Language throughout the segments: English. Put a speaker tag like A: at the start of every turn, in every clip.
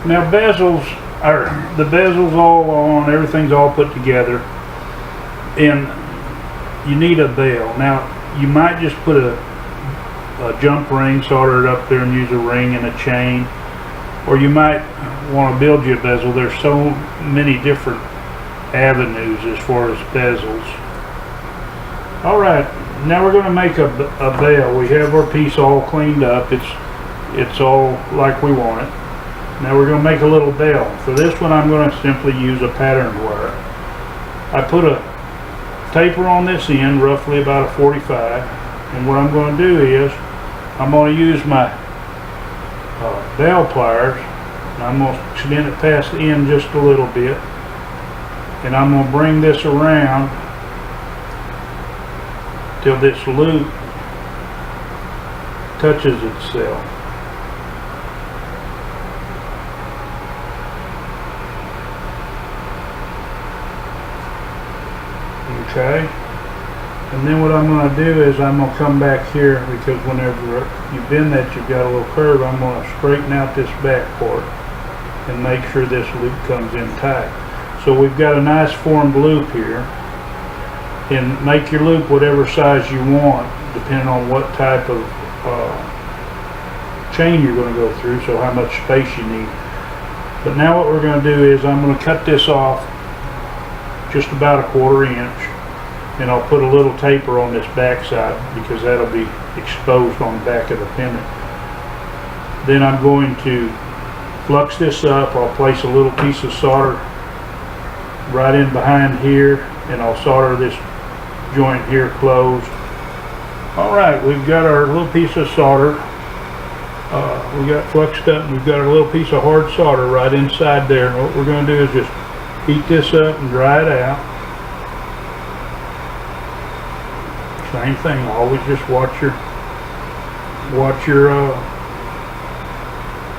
A: Now bezels are, the bezels all on, everything's all put together, and you need a bell. Now you might just put a jump ring, solder it up there and use a ring and a chain, or you might want to build you a bezel. There's so many different avenues as far as bezels. Alright, now we're going to make a bell. We have our piece all cleaned up. It's all like we want it. Now we're going to make a little bell. For this one I'm going to simply use a pattern wire. I put a taper on this end, roughly about a 45, and what I'm going to do is I'm going to use my bell pliers, and I'm going to extend it past the end just a little bit, and I'm going to bring this around till this loop touches itself. Okay, and then what I'm going to do is I'm going to come back here, because whenever you bend that you've got a little curve. I'm going to straighten out this back part and make sure this loop comes in tight. So we've got a nice formed loop here, and make your loop whatever size you want depending on what type of chain you're going to go through, so how much space you need. But now what we're going to do is I'm going to cut this off just about a 1/4 inch, and I'll put a little taper on this back side because that'll be exposed on the back of the pendant. Then I'm going to flux this up. I'll place a little piece of solder right in behind here, and I'll solder this joint here closed. Alright, we've got our little piece of solder. We got fluxed up, and we've got our little piece of hard solder right inside there. And what we're going to do is just heat this up and dry it out. Same thing, always just watch your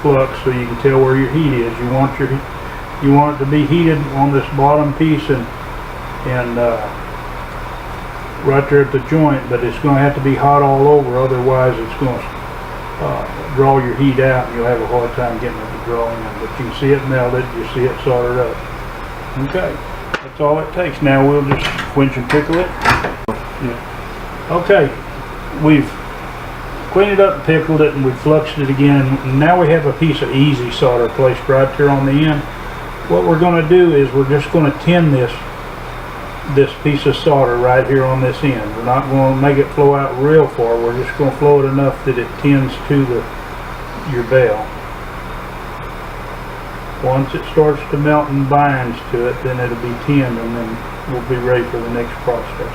A: flux so you can tell where your heat is. You want it to be heated on this bottom piece and right there at the joint, but it's going to have to be hot all over, otherwise it's going to draw your heat out and you'll have a hard time getting it to draw in. But you can see it melted, you see it soldered up. Okay, that's all it takes. Now we'll just quench and pickle it. Yeah. Okay, we've cleaned it up and pickled it, and we've fluxed it again, and now we have a piece of easy solder placed right there on the end. What we're going to do is we're just going to tin this piece of solder right here on this end. We're not going to make it flow out real far. We're just going to flow it enough that it tins to your bell. Once it starts to melt and binds to it, then it'll be tinned, and then we'll be ready for the next process.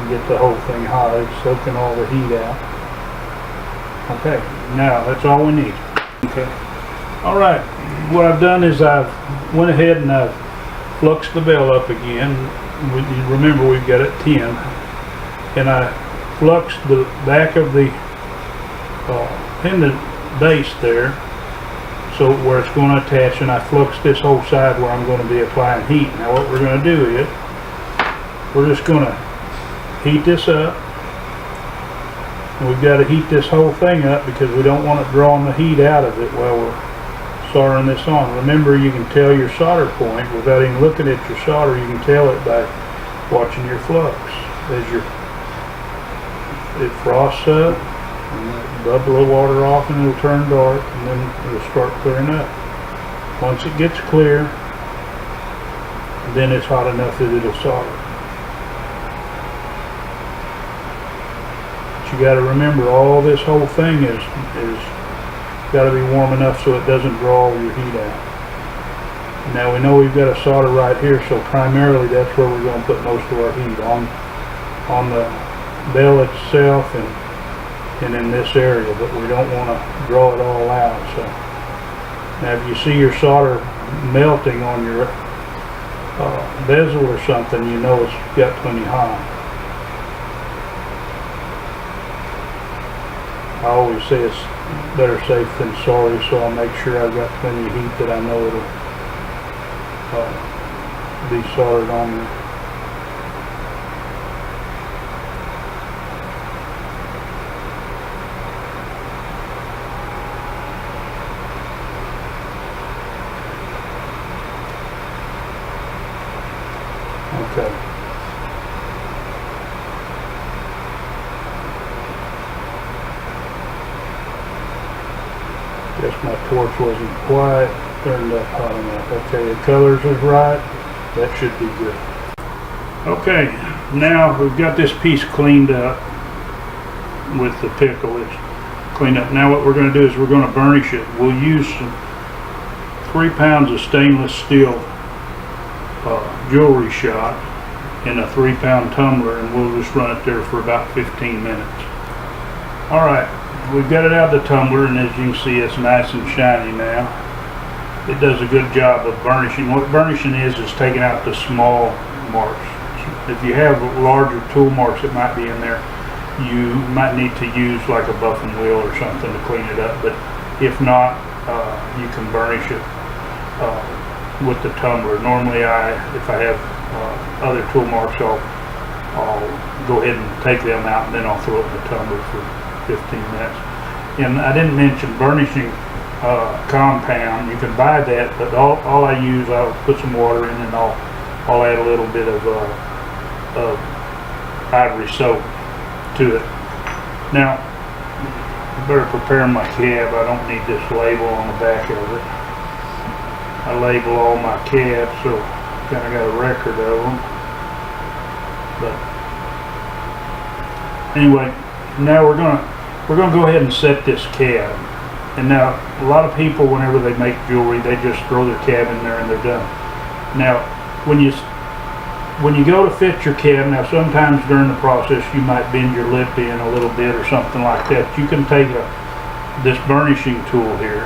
A: Get the whole thing hot. It's soaking all the heat out. Okay, now that's all we need. Okay. Alright, what I've done is I've went ahead and I've fluxed the bell up again. Remember, we've got it 10, and I fluxed the back of the pendant base there, so where it's going to attach, and I fluxed this whole side where I'm going to be applying heat. Now what we're going to do is we're just going to heat this up. And we've got to heat this whole thing up because we don't want it drawing the heat out of it while we're soldering this on. Remember, you can tell your solder point without even looking at your solder. You can tell it by watching your flux. As it frosts up, and rub a little water off, and it'll turn dark, and then it'll start clearing up. Once it gets clear, then it's hot enough that it'll solder. You got to remember, all this whole thing is got to be warm enough so it doesn't draw all your heat out. Now we know we've got a solder right here, so primarily that's where we're going to put most of our heat, on the bell itself and in this area, but we don't want to draw it all out. So now if you see your solder melting on your bezel or something, you know it's got plenty hot. I always say it's better safe than sorry, so I'll make sure I've got plenty of heat that I know it'll be soldered on there. Okay. Guess my torch wasn't quite turned up high enough. Okay, the colors is right. That should be good. Okay, now we've got this piece cleaned up with the pickle. It's cleaned up. Now what we're going to do is we're going to burnish it. We'll use 3 pounds of stainless steel jewelry shot in a 3-pound tumbler, and we'll just run it there for about 15 minutes. Alright, we've got it out of the tumbler, and as you can see, it's nice and shiny now. It does a good job of burnishing. What burnishing is taking out the small marks. If you have larger tool marks that might be in there, you might need to use like a buffing wheel or something to clean it up, but if not, you can burnish it with the tumbler. Normally if I have other tool marks, I'll go ahead and take them out, and then I'll throw it in the tumbler for 15 minutes. And I didn't mention burnishing compound. You can buy that, but all I use, I'll put some water in, and I'll add a little bit of ivory soap to it. Now, I better prepare my cab. I don't need this label on the back of it. I label all my cabs, so kind of got a record of them. But anyway, now we're gonna go ahead and set this cab. And now a lot of people, whenever they make jewelry, they just throw their cab in there and they're done. Now, when you go to fit your cab, now sometimes during the process you might bend your lip in a little bit or something like that. You can take this burnishing tool here,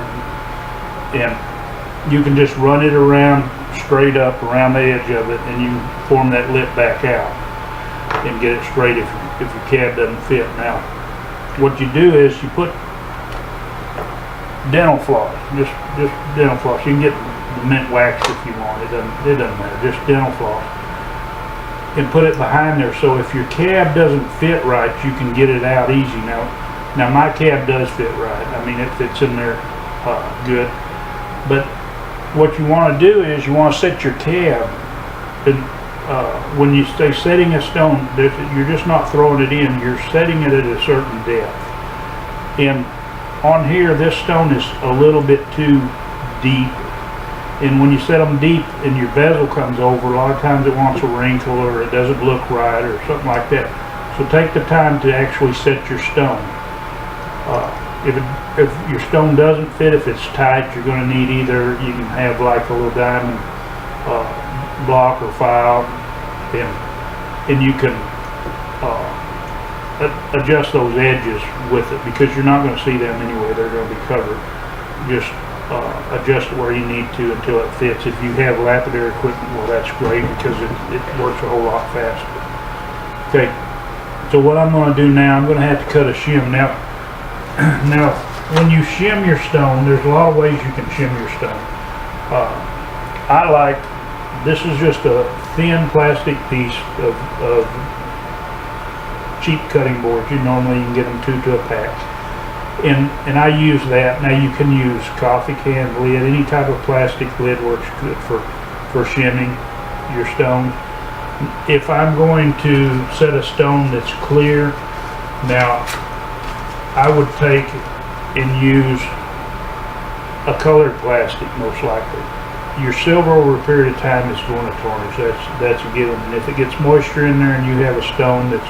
A: and you can just run it around straight up around the edge of it, and you form that lip back out and get it straight if your cab doesn't fit. Now, what you do is you put dental floss, just dental floss. You can get the mint wax if you want. It doesn't matter. Just dental floss, and put it behind there. So if your cab doesn't fit right, you can get it out easy. Now my cab does fit right. I mean, it fits in there good. But what you want to do is you want to set your cab, and when you stay setting a stone, you're just not throwing it in. You're setting it at a certain depth. And on here, this stone is a little bit too deep, and when you set them deep and your bezel comes over, a lot of times it wants a wrinkle or it doesn't look right or something like that. So take the time to actually set your stone. If your stone doesn't fit, if it's tight, you're going to need either, you can have like a little diamond block or file, and you can adjust those edges with it, because you're not going to see them anyway. They're going to be covered. Just adjust it where you need to until it fits. If you have lapidary equipment, well, that's great, because it works a whole lot faster. Okay, so what I'm going to do now, I'm going to have to cut a shim. Now when you shim your stone, there's a lot of ways you can shim your stone. This is just a thin plastic piece of cheap cutting boards. You can get them 2 to a pack. And I use that. Now you can use coffee can lid, any type of plastic lid works good for shimming your stone. If I'm going to set a stone that's clear, now I would take and use a colored plastic most likely. Your silver over a period of time is going to tarnish. That's a given. And if it gets moisture in there and you have a stone that's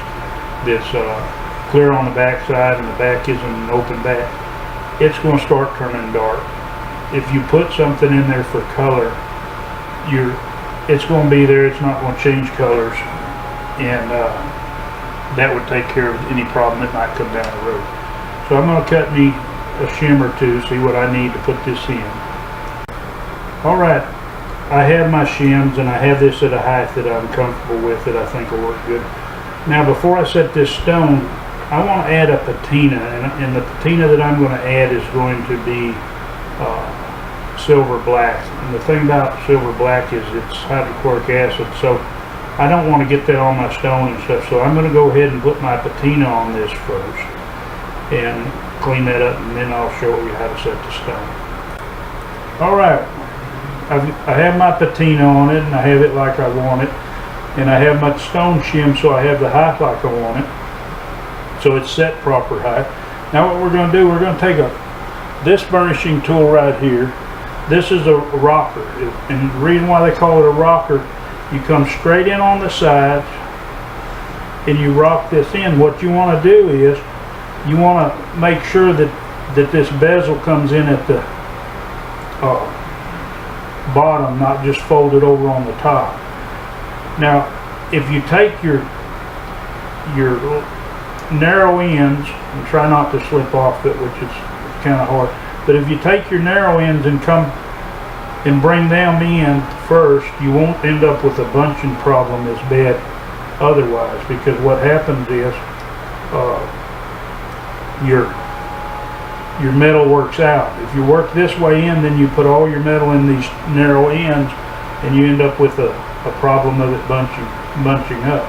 A: clear on the back side and the back isn't an open back, it's going to start turning dark. If you put something in there for color, it's going to be there. It's not going to change colors, and that would take care of any problem that might come down the road. So I'm going to cut me a shim or two, see what I need to put this in. Alright, I have my shims, and I have this at a height that I'm comfortable with, that I think will work good. Now before I set this stone, I want to add a patina, and the patina that I'm going to add is going to be silver black. And the thing about silver black is it's hydrochloric acid, so I don't want to get that on my stone and stuff. So I'm going to go ahead and put my patina on this first and clean that up, and then I'll show you how to set the stone. Alright, I have my patina on it, and I have it like I want it. And I have my stone shim, so I have the height like I want it. So it's set proper height. Now what we're going to do, we're going to take this burnishing tool right here. This is a rocker, and the reason why they call it a rocker, you come straight in on the sides and you rock this in. What you want to do is you want to make sure that this bezel comes in at the bottom, not just folded over on the top. Now if you take your narrow ends, and try not to slip off it, which is kind of hard, but if you take your narrow ends and come and bring them in first, you won't end up with a bunching problem as bad otherwise, because what happens is your metal works out. If you work this way in, then you put all your metal in these narrow ends and you end up with a problem of it bunching up.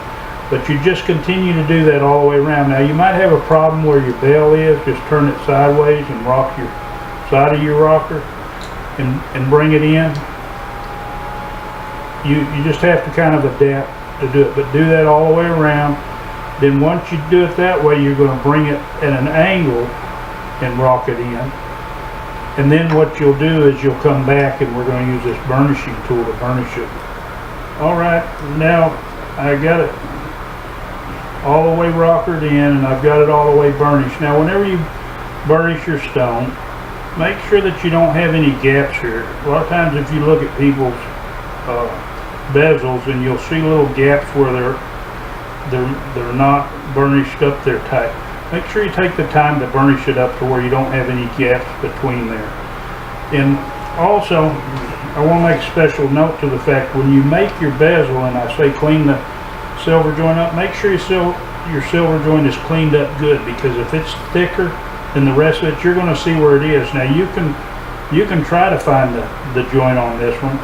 A: But you just continue to do that all the way around. Now you might have a problem where your bell is, just turn it sideways and rock your side of your rocker and bring it in. You just have to kind of adapt to do it, but do that all the way around. Then once you do it that way, you're going to bring it at an angle and rock it in. And then what you'll do is you'll come back and we're going to use this burnishing tool to burnish it. Alright, now I got it all the way rockered in and I've got it all the way burnished. Now whenever you burnish your stone, make sure that you don't have any gaps here. A lot of times if you look at people's bezels, and you'll see little gaps where they're not burnished up there tight. Make sure you take the time to burnish it up to where you don't have any gaps between there. And also, I want to make a special note to the fact when you make your bezel, and I say clean the silver joint up, make sure your silver joint is cleaned up good, because if it's thicker than the rest of it, you're going to see where it is. Now you can try to find the joint on this one,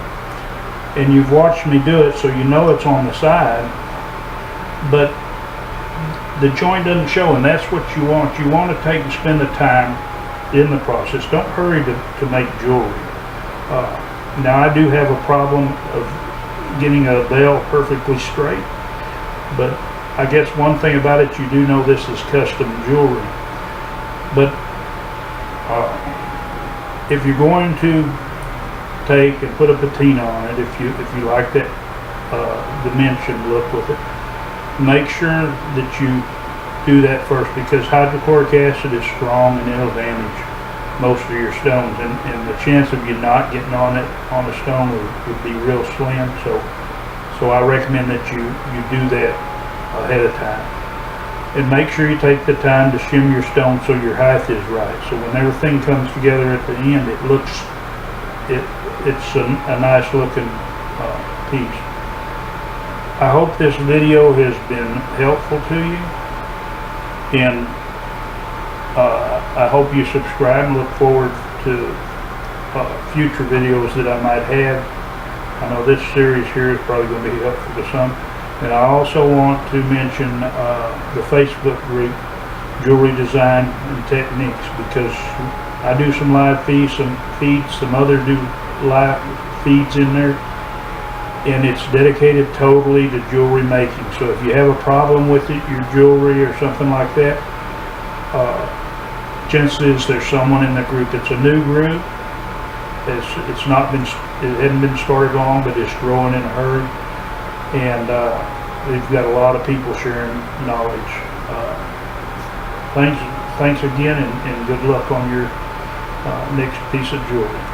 A: and you've watched me do it, so you know it's on the side, but the joint doesn't show, and that's what you want. You want to take and spend the time in the process. Don't hurry to make jewelry. Now I do have a problem of getting a bell perfectly straight, but I guess one thing about it, you do know this is custom jewelry. But if you're going to take and put a patina on it, if you like that dimension look with it, make sure that you do that first, because hydrochloric acid is strong and it'll damage most of your stones, and the chance of you not getting on it on the stone would be real slim. So I recommend that you do that ahead of time, and make sure you take the time to shim your stone so your height is right, so when everything comes together at the end, it's a nice looking piece. I hope this video has been helpful to you, and I hope you subscribe and look forward to future videos that I might have. I know this series here is probably going to be helpful to some. And I also want to mention the Facebook group, Jewelry Design and Techniques, because I do some live feeds, some other do live feeds in there, and it's dedicated totally to jewelry making. So if you have a problem with it, your jewelry or something like that, chances there's someone in the group. It's a new group. It hadn't been started long, but it's growing in a hurry, and we've got a lot of people sharing knowledge. Thanks again, and good luck on your next piece of jewelry.